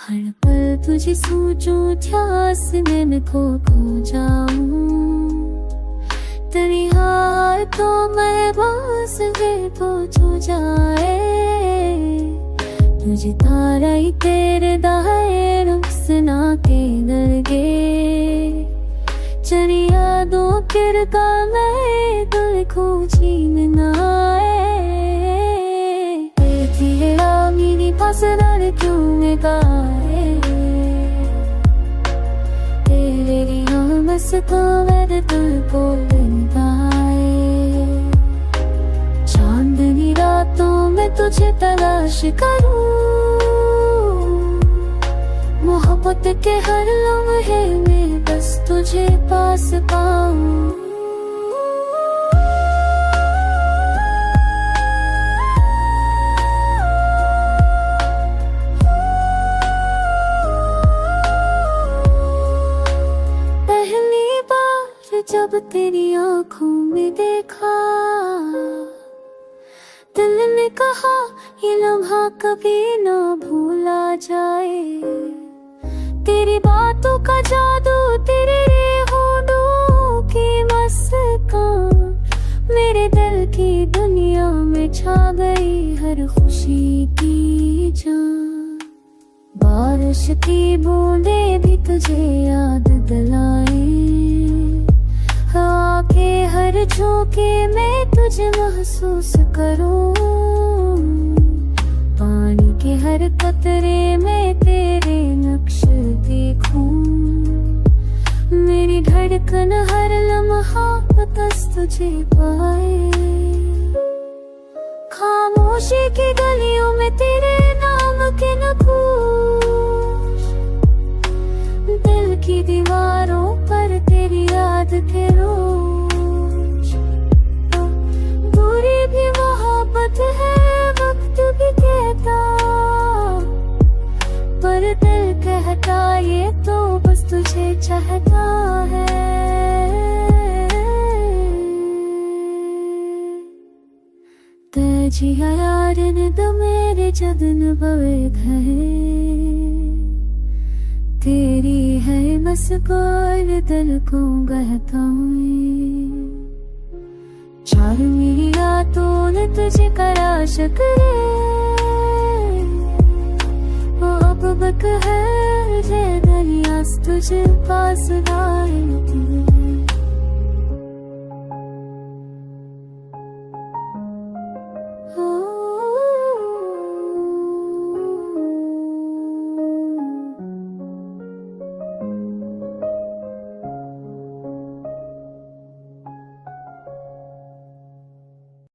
हर पल तुझे सोचूं, ध्यास में मैं खो जाऊं। तेरी हाथों में बस है तो जाए। तुझे तारा ही तेरे दाए रुखसना के दरगे। चली यादों किरका मैं दिल खोजी में ना पासदार क्यों में गाए। तेरी बस तो मेरे दिल को लगाए। चांदनी रातों में तुझे तलाश करूं। मोहब्बत के हर लम्हे में बस तुझे पास पाऊं। जब तेरी आँखों में देखा, दिल ने कहा ये लम्हा कभी ना भूला जाए। तेरी बातों का जादू, तेरे होठों की मुस्कान, मेरे दिल की दुनिया में छा गई हर खुशी की जान। बारिश की बूंदें भी तुझे याद दिलाए। आके हर झोंके में तुझे महसूस करूं। पानी के हर कतरे में तेरे नक्श देखूं। मेरी धड़कन हर लम्हा बस तुझे पाए। खामोशी की गलियों में तेरे नाम के नक्श। दिल की दीवारों पर तेरी याद के रोज। बुरी भी मोहब्बत है, वक्त भी कहता, पर दिल कहता ये तो बस तुझे चाहता है। तजिया यार ने तो मेरे जदन बवेद है। तेरी है बस कोई दिल को गहता। चार मेरी रातों ने तुझे करा शकरे। वो अब बक है जे दरिया तुझे पास आए।